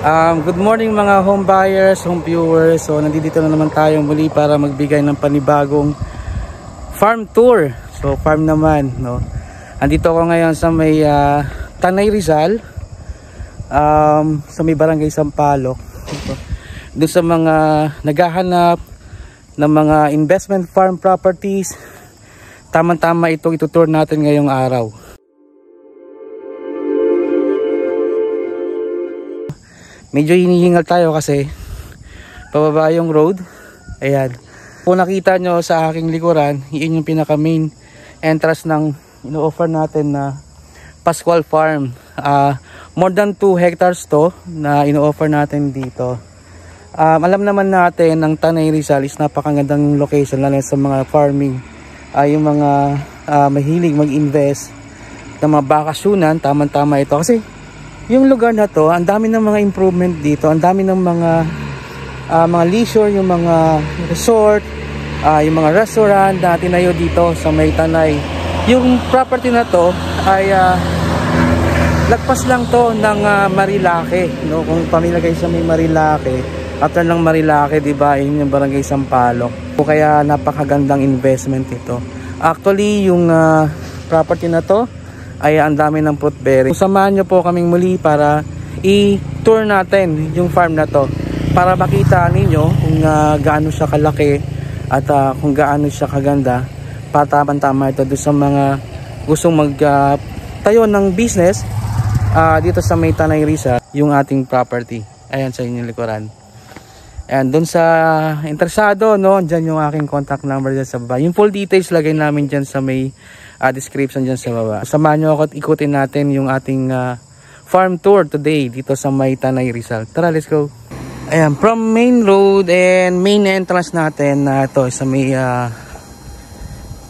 Good morning mga home buyers, home viewers. So nandito na naman tayo muli para magbigay ng panibagong farm tour. So farm naman, no. Andito ako ngayon sa may Tanay Rizal, sa may Barangay Sampaloc. Doon sa mga naghahanap ng mga investment farm properties, tamang-tama itong itutour natin ngayong araw. Medyo hinihingal tayo kasi pababa yung road. Ayan. Kung nakita nyo sa aking likuran, yun yung pinaka main entrance ng ino-offer natin na Pascual Farm. More than 2 hectares to na ino-offer natin dito. Alam naman natin ang Tanay Rizal is napakagandang location lalo sa mga farming. Yung mga mahilig mag-invest ng mga bakasyunan, tamang-tama ito. Kasi yung lugar na to, ang dami ng mga improvement dito, ang dami ng mga leisure, yung mga resort, yung mga restaurant na tinayo dito sa may Tanay. Yung property na to ay lagpas lang to ng Marilake, no? Kung pamilya kayo sa may Marilake, after ng Marilake, di ba, yun yung Barangay Sampaloc. Kaya napakagandang investment ito. Actually, yung property na to ay ang dami ng fruit berry. Samahan nyo po kaming muli para i-tour natin yung farm na to para makita ninyo kung gaano siya kalaki at kung gaano siya kaganda. Tamang-tama ito doon sa mga gustong magtayo ng business dito sa may Tanay Rizal, yung ating property. Ayan sa inyong likuran. And doon sa interesado, no, dyan yung aking contact number dyan sa baba. Yung full details lagay namin dyan sa may description dyan sa baba. Samahan nyo ako at ikutin natin yung ating farm tour today dito sa may Tanay Rizal. Tara, let's go. Ayan, from main road and main entrance natin na ito sa may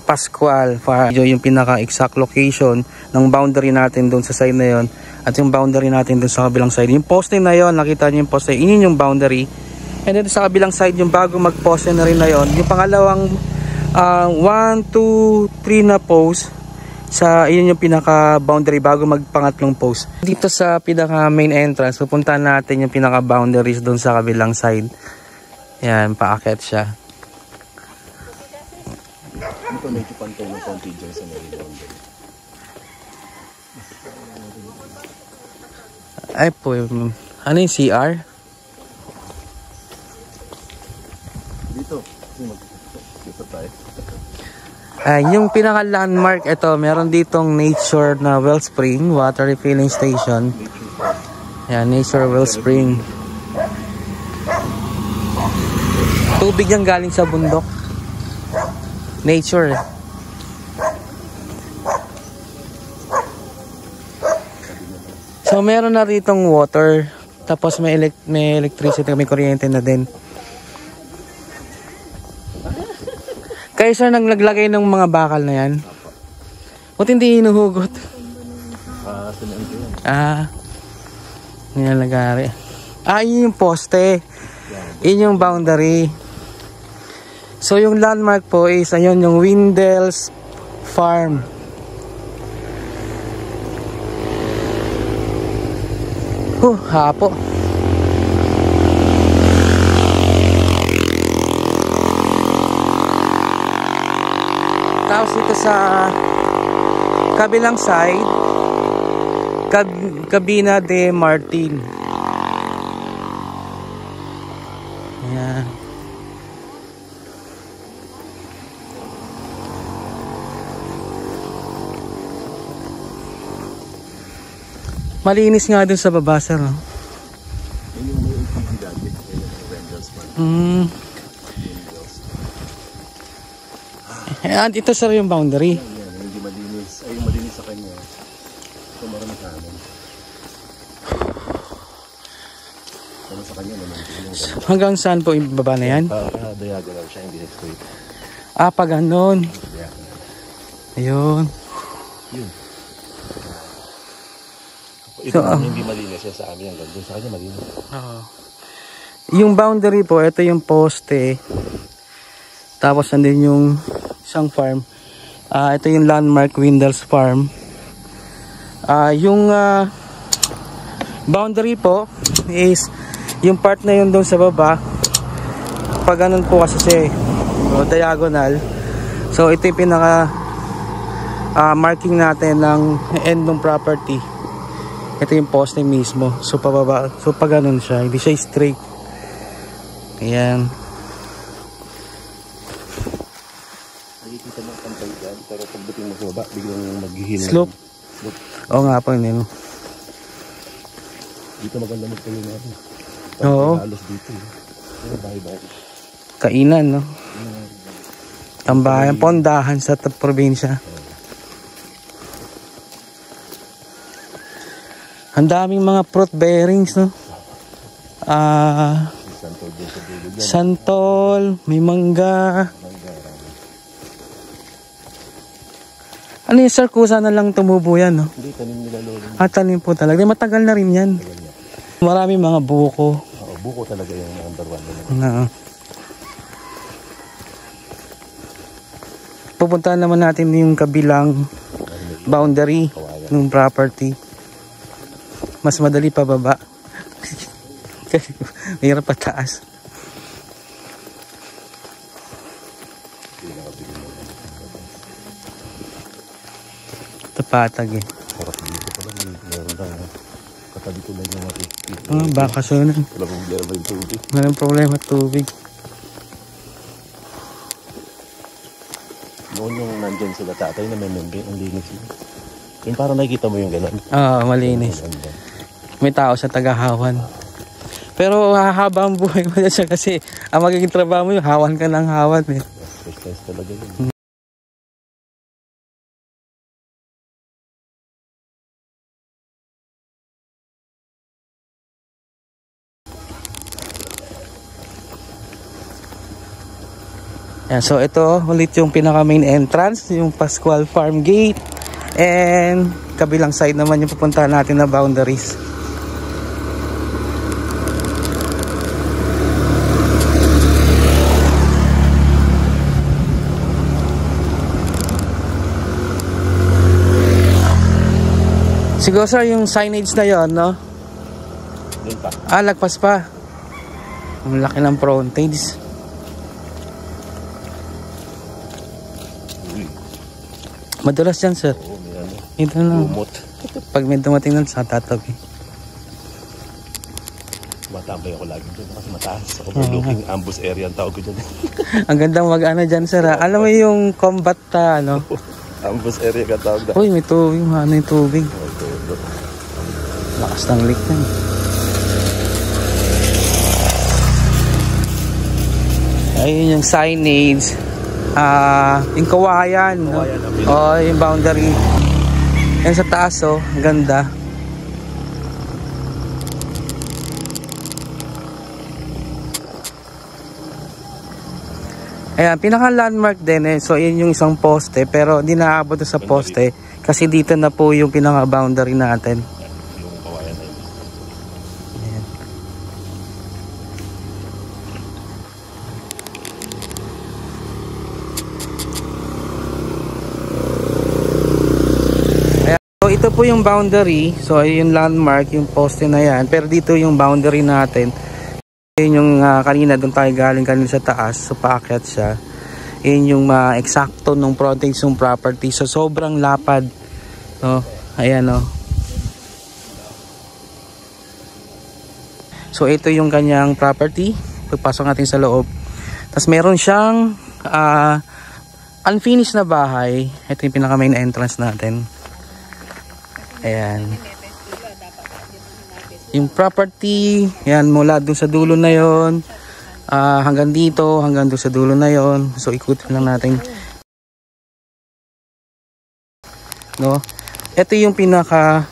Pascual Farm. Yung pinaka-exact location ng boundary natin doon sa side na yon at yung boundary natin doon sa kabilang side. Yung poste na yon, nakita nyo yung poste, yun yung boundary. And then sa kabilang side, yung bago mag-poste na rin na yon, yung pangalawang 1, 2, 3 na post, sa yun yung pinaka boundary bago magpangatlong post. Dito sa pinaka main entrance, pupuntahan natin yung pinaka boundaries doon sa kabilang side. Yan, paakyat siya. Dito medyo pantay ng konti dyan sa may boundary. Ay po, ano yung CR? Dito tayo. Yung pinaka landmark ito, meron ditong nature na wellspring, water refilling station. Yan, nature wellspring. Tubig yung galing sa bundok. Nature. So meron na ritong water, tapos may electricity, may kuryente na din. Kayo sir nang naglagay ng mga bakal na yan? Ba't hindi hinuhugot? Nilalagari. Yun yung poste. Yun yung boundary. So yung landmark po is ayun yung Windell's Farm. Hapo. Tapos ito sa kabilang side, Cabina de Martin. Ayan. Malinis nga dun sa baba, sir, no? Ayan, ito sir yung boundary. Hindi malinis. Ay, yung malinis sa kanya. Ito marami sa amin. Ano sa kanya naman? Hanggang saan po yung baba na yan? Diagonal siya, hindi straight. Pag ganon. Ayun. Yun. Ito hindi malinis yan sa amin. Hanggang doon sa kanya malinis. Yung boundary po, ito yung poste. Tapos nandun yung isang farm. Ito yung landmark Windell's Farm. Yung boundary po is yung part na yun doon sa baba. Pag ganun po kasi diagonal. So ito yung pinaka marking natin ng end ng property. Ito yung poste mismo. So pababa. So pag ganun siya, hindi siya straight. Ayan. Nakikita mo ang pantay dyan, pero pagdating mo sa baba, biglang maghihina. Slope. Oo nga po yun. Dito maganda magtayo natin. Oo. Halos dito. Pero bahay-bahay. Kainan, no? Tambahan, pondahan sa probinsya. Ang daming mga fruit bearings, no? Santol, may mangga. Ano yung sir, kusa na lang tumubo yan, no? Hindi, tanim nila lolo. Tanim po talaga. Matagal na rin yan. Maraming mga buko. Oo, buko talaga yung number 1 nila. Na. Pupuntahan naman natin yung kabilang boundary ng property. Mas madali pa baba. Mahirap pa taas. Tapatag eh. Sarap dito pala. Meron lang. Katabi ko lang yung makikita. Bakasyonan. Wala problema yung tubig. Walang problema tubig. Noon yung nandyan sila tatay na may membe, ang linis yun. Yung parang nakikita mo yung gano'n. Malinis. May tao sa tagahawan. Pero hahaba ang buhay mo siya kasi ang magiging trabaho mo yung hawan ka ng hawan eh. Exercise talaga yun. Yeah, so ito ulit yung pinaka main entrance, yung Pascual Farm Gate, and kabilang side naman yung pupuntahan natin na boundaries. Siguro sir yung signage na yon, no? Doon pa. Lagpas pa. Ang laki ng frontage. Madulas dyan, sir. Oo, may ano. Ito lang. Lumot. Pag may dumating nun, sa tatabi. Matambay ako lagi dyan kasi mataas. Overlooking ambush area ang tawag ko dyan. Ang gandang mag-ano dyan, sir. Alam mo yung combat ano? Ambush area ka tawag na. Uy, may tubig. Ano yung tubig? Lakas ng leak na. Ayun yung signage. Yung kawayan, no? Yung boundary. Yan sa taas, oh, ganda. Ayan, pinaka landmark din eh. So yun yung isang poste, pero di naabot sa poste kasi dito na po yung pinaka boundary natin. Yung kawayan na yun. So ito po yung boundary. So yung landmark, yung poste na yan. Pero dito yung boundary natin. Yun yung kanina doon tayo galing kanina sa taas. So paakyat siya. Yun yung eksakto ng frontage ng property. So sobrang lapad. No? Ayan o. So ito yung kanyang property. Pagpasok natin sa loob. Tapos meron siyang unfinished na bahay. Ito yung pinaka main entrance natin. Ayan. Yung property, yan mula doon sa dulo na yon, hanggang dito, hanggang doon sa dulo na yon. So ikutin lang natin. No? Ito yung pinaka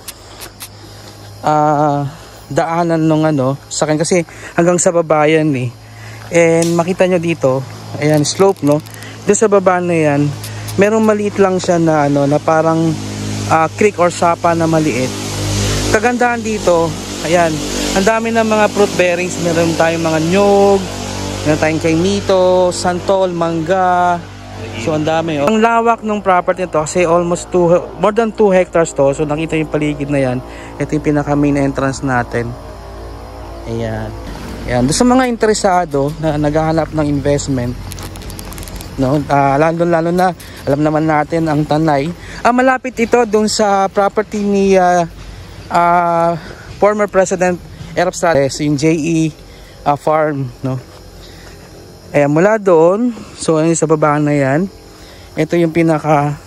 daanan nung sa akin kasi hanggang sa baba yan eh. And makita nyo dito, ayan slope, no. Doon sa baba na yan, merong maliit lang siya na na parang creek or sapa na maliit. Kagandahan dito, ayan, ang dami ng mga fruit bearings. Meron tayong mga nyog, meron tayong kainito, santol, mangga. So ang dami. Ang lawak ng property nito kasi almost more than 2 hectares to. So nakita yung paligid na yan. Ito yung pinaka main entrance natin. Ayan. Ayan. Doon sa mga interesado na naghahanap ng investment, no, lalo na alam naman natin ang Tanay. Malapit ito doon sa property ni former President Erap Sales, yung JE farm, no. Ayan, mula doon, so sa baba na yan, ito yung pinaka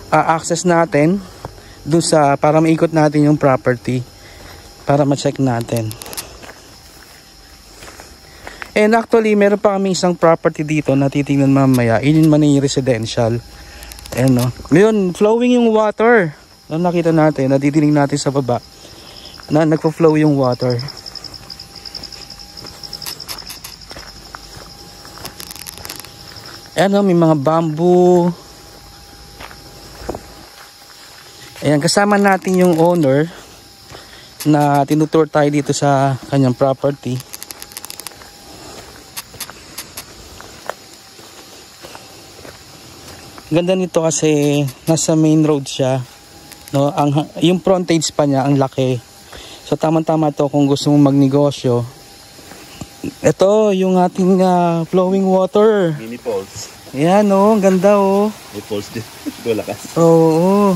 access natin doon sa, para maikot natin yung property para ma-check natin. And actually meron pa kami isang property dito na titingnan mamaya. Yun man yung residential. Ayan, no. Ngayon flowing yung water, no, nakita natin, natitingnan natin sa baba na nagpo-flow yung water. Ayan, no, may mga bamboo. Ayan, kasama natin yung owner na tinutour tayo dito sa kanyang property. Ganda nito kasi nasa main road siya, no, yung frontage pa niya ang laki. So tama-tama to kung gusto mong magnegosyo. Ito yung ating flowing water. Mini falls. Ayan, oh, ang ganda, oh. May falls din. Lakas. Oo.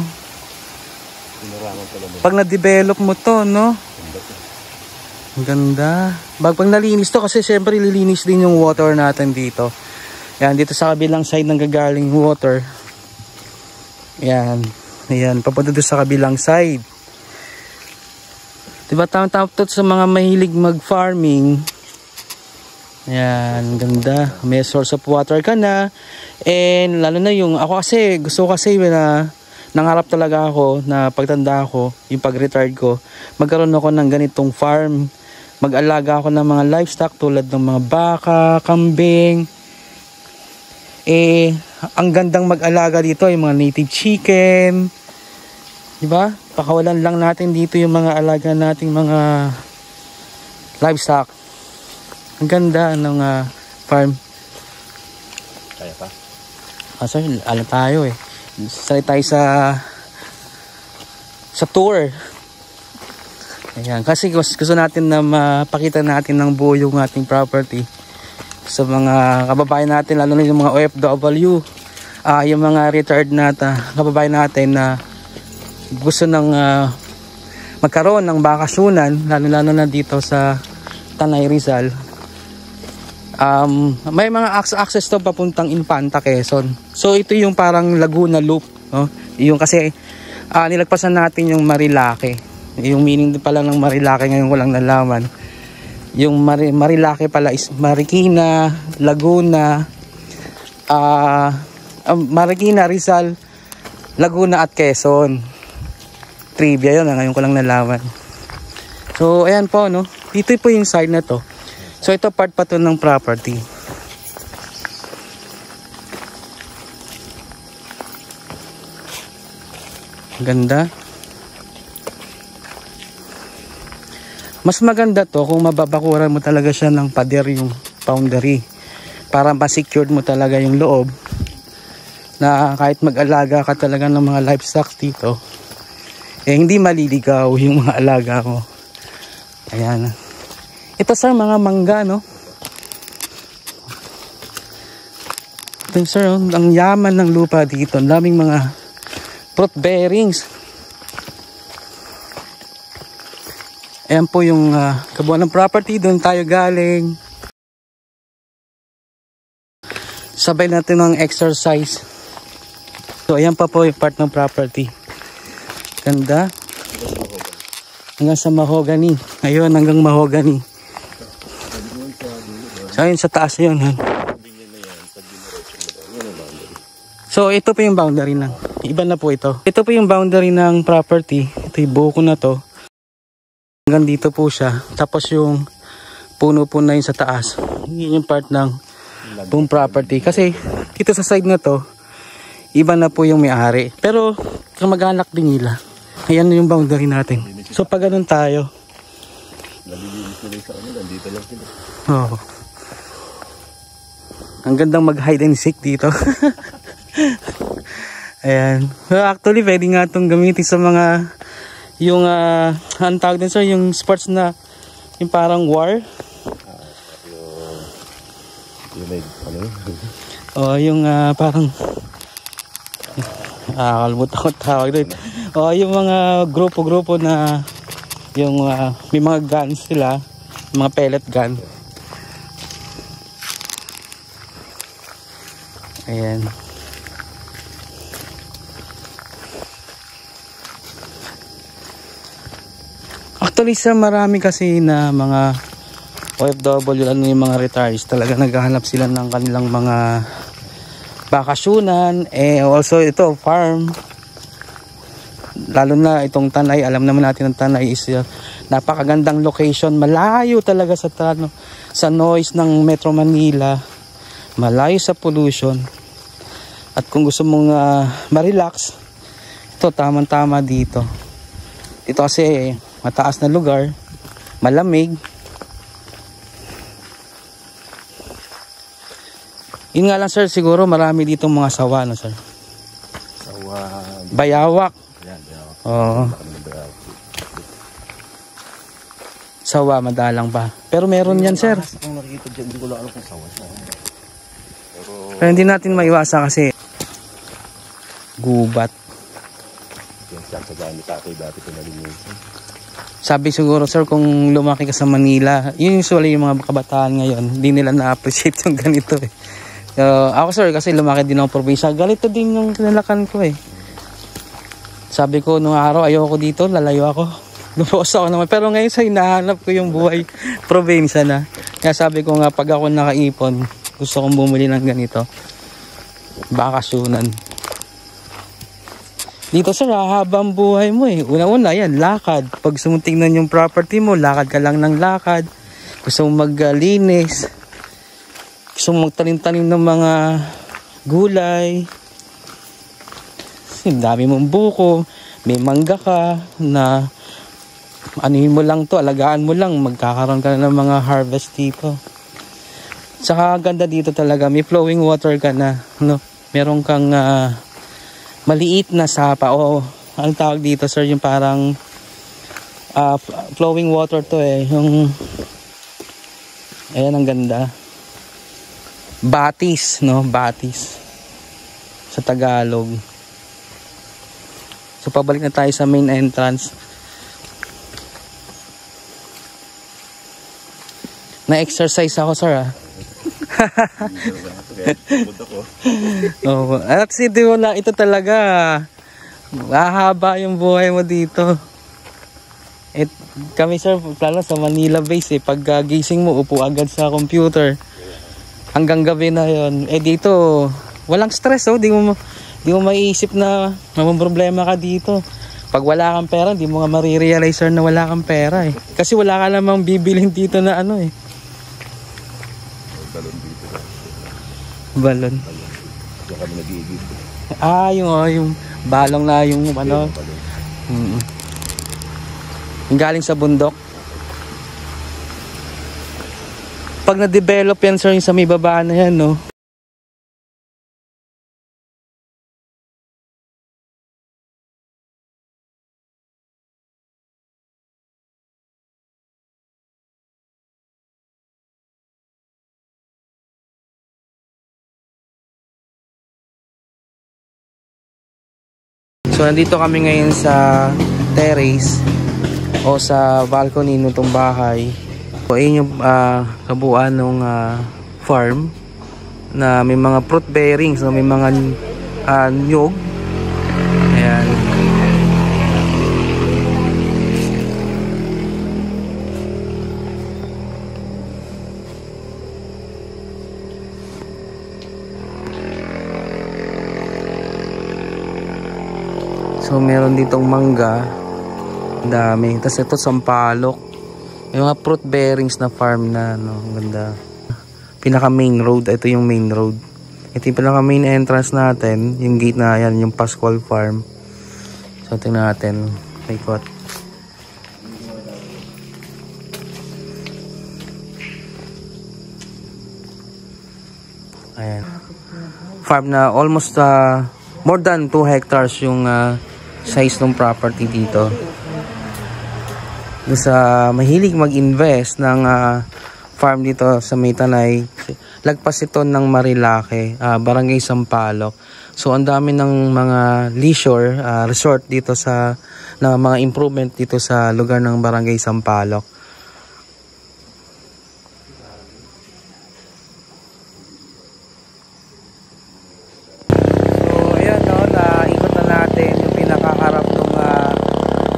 Pinarangan pala mo. Pag na-develop mo to, no? Ang ganda. Pag nalinis to, kasi syempre lilinis din yung water natin dito. Yan, dito sa kabilang side ng gagaling water. Yan. Ayan, papunta doon sa kabilang side. Diba, tama-tama to sa mga mahilig mag-farming. Yan, ganda. May source of water ka na. And lalo na yung, ako kasi, gusto ko kasi na nangarap talaga ako na pagtanda ko, yung pag-retired ko, magkaroon ako ng ganitong farm. Mag-alaga ako ng mga livestock tulad ng mga baka, kambing. Ang gandang mag-alaga dito yung mga native chicken. Diba? Pakawalan lang natin dito yung mga alaga nating mga livestock. Ang ganda ng farm. Kaya pa? Sir, alam tayo eh. Sali tayo sa tour. Ayan, kasi gusto natin na mapakita natin ng buo yung ating property sa mga kababayan natin, lalo na yung mga OFW, yung mga retired na kababayan natin na gusto ng magkaroon ng bakasyonan, lalo na dito sa Tanay, Rizal. May mga access to papuntang Infanta, Quezon. So ito yung parang Laguna Loop, no? Yung kasi nilagpasan natin yung Marilake. Yung meaning pala ng Marilake ngayon ko lang nalaman. Yung Marilake pala is Marikina, Laguna, Marikina, Rizal, Laguna at Quezon. Trivia yun, ngayon ko lang nalaman. So ayan po, no? Dito po yung side na to. So ito part pa to ng property. Ganda. Mas maganda to kung mababakuran mo talaga siya ng pader yung boundary. Para ma-secured mo talaga yung loob. Na kahit mag-alaga ka talaga ng mga livestock dito, hindi maliligaw yung mga alaga mo. Ayan. Ito sir, mga mangga, no? Ito sir, ang yaman ng lupa dito. Ang daming mga fruit bearings. Ayan po yung kabuuan ng property. Doon tayo galing. Sabay natin ng exercise. So ayan pa po yung part ng property. Ganda. Hanggang sa mahogany. Ayun, hanggang mahogany. So ayun, sa taas yun. So ito po yung boundary ng, iba na po ito. Ito po yung boundary ng property. Ito yung buko na to. Hanggang dito po siya. Tapos yung puno po na yun sa taas. Yun yung part ng buong property. Kasi dito sa side na to, iba na po yung may-ari. Pero kamag-anak din nila. Ayan yung boundary natin. So pag ganun tayo. Nalilinis nila sa ano, nandito lang sila. Oo. Ang gandang mag-hide and seek dito. Ayan. Well, actually, pwede nga itong gamitin sa mga yung ang tawag din sir, yung sports na Yung parang war. Yung may, ano yun? O, yung parang, kalimutan ko tawag doon. O, yung mga grupo-grupo na, yung may mga guns sila, mga pellet gun. Ayan. Actually sir, marami kasi na mga OFW, ano yung mga retirees, talaga naghahanap sila ng kanilang mga bakasyunan. Also ito, farm. Lalo na itong Tanay, alam naman natin ang Tanay is napakagandang location. Malayo talaga sa noise ng Metro Manila. Malayo sa pollution. At kung gusto mong ma-relax, ito tamang-tama dito. Ito kasi mataas na lugar, malamig. Yun nga lang sir, siguro marami dito mga sawa, no sir? Sawa. Bayawak. Yan, bayawak. Oo. Sawa, madalang pa. Pero meron yan sir. Kung nakikita dyan, hindi ko lang alam kung sawa. Pero hindi natin maiwasan kasi gubat. Yan, sa dami tatay dati pinalinisan. Sabi siguro sir, kung lumaki ka sa Manila, yun usually yung mga kabataan ngayon, hindi nila na-appreciate yung ganito eh. Ako sir, kasi lumaki din ako probinsya, ganito din yung kinalakan ko eh. Sabi ko nung araw, ayoko dito, lalayo ako. Lumos ako naman, pero ngayon sa hinahanap ko yung buhay probinsya na. Kaya sabi ko nga, pag ako nakaipon, gusto kong bumili ng ganito, bakasyunan. Dito sir, hahaba ang buhay mo eh. Una-una yan, lakad. Pag sumutingnan yung property mo, lakad ka lang ng lakad. Gusto mong maglinis. Gusto mong magtanim-tanim ng mga gulay. Ang dami mong buko. May mangga ka na anuhin mo lang to, alagaan mo lang. Magkakaroon ka na ng mga harvest dito. Saka ganda dito talaga. May flowing water ka na. No? Meron kang maliit na sapa o ang tawag dito sir, yung parang flowing water to eh, yung ayan, ang ganda, batis, no, batis sa Tagalog. So pabalik na tayo sa main entrance. Na-exercise ako sir Oh, at si wala, ito talaga mahaba yung buhay mo dito. Kami sir, plano sa Manila base eh, pag gising mo upo agad sa computer hanggang gabi na yon. Dito walang stress, di mo maiisip na may problema ka dito. Pag wala kang pera, di mo nga marirealize na wala kang pera eh, kasi wala ka namang bibilhin dito na ano eh. Balon. Diyan kami nag-iigib. Yung balong na yung ano. Yung galing sa bundok. Pag na-develop yan sir, yung sa may baba na yan, no? So nandito kami ngayon sa terrace o sa balcony nitong bahay. So ayun yung kabuuan ng farm na may mga fruit bearings, so may mga nyug. Ayan. So meron ditong mangga, dami. Tapos ito sampalok. May mga fruit bearings na farm na ano, ganda. Pinaka main road, ito yung main road. Ito yung pinaka main entrance natin, yung gate na yan, yung Pascual Farm. So tingnan natin, ikot. Ayan. Farm na almost more than 2 hectares yung size ng property dito. sa mahilig mag-invest ng farm dito sa Maytanay. Lagpas ito ng Marilake, Barangay Sampaloc. So ang dami ng mga leisure resort dito na mga improvement dito sa lugar ng Barangay Sampaloc. So ayan, no, naikot na natin yung pinakaharap ng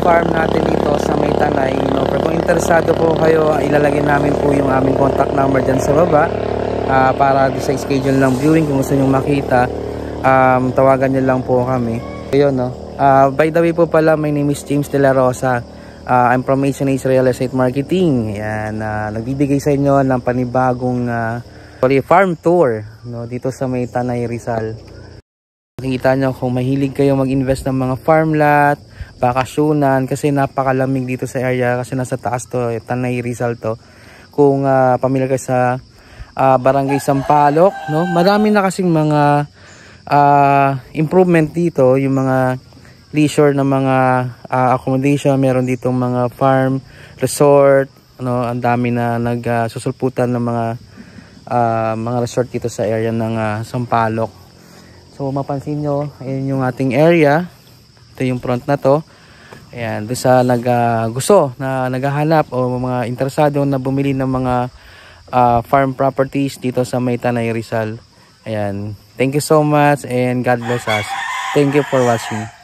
farm natin dito sa Maytanay. No? Pero kung interesado po kayo, ilalagay namin po yung aming contact number dyan sa baba para sa schedule ng viewing. Kung gusto nyo makita, tawagan nyo lang po kami. Ayun, no? By the way po pala, my name is James De La Rosa. I'm from H&H Real Estate Marketing. Yan, nagbibigay sa inyo ng panibagong farm tour, no? Dito sa Maytanay, Rizal. Nakikita nyo kung mahilig kayo mag-invest ng mga farm lot, bakasyonan, kasi napakalamig dito sa area kasi nasa taas to, Tanay Rizal to. Kung pamilyar kayo sa Barangay Sampaloc, no? Marami na kasing mga improvement dito, yung mga leisure na mga accommodation, meron ditong mga farm, resort, no? Ang dami na nagsusulputan ng mga resort dito sa area ng Sampaloc. So mapansin nyo, ayan yung ating area. Ito yung front na to. Ayan, doon sa gusto na naghahanap o mga interesado na bumili ng mga farm properties dito sa Maytanay, Rizal. Ayan, thank you so much and God bless us. Thank you for watching.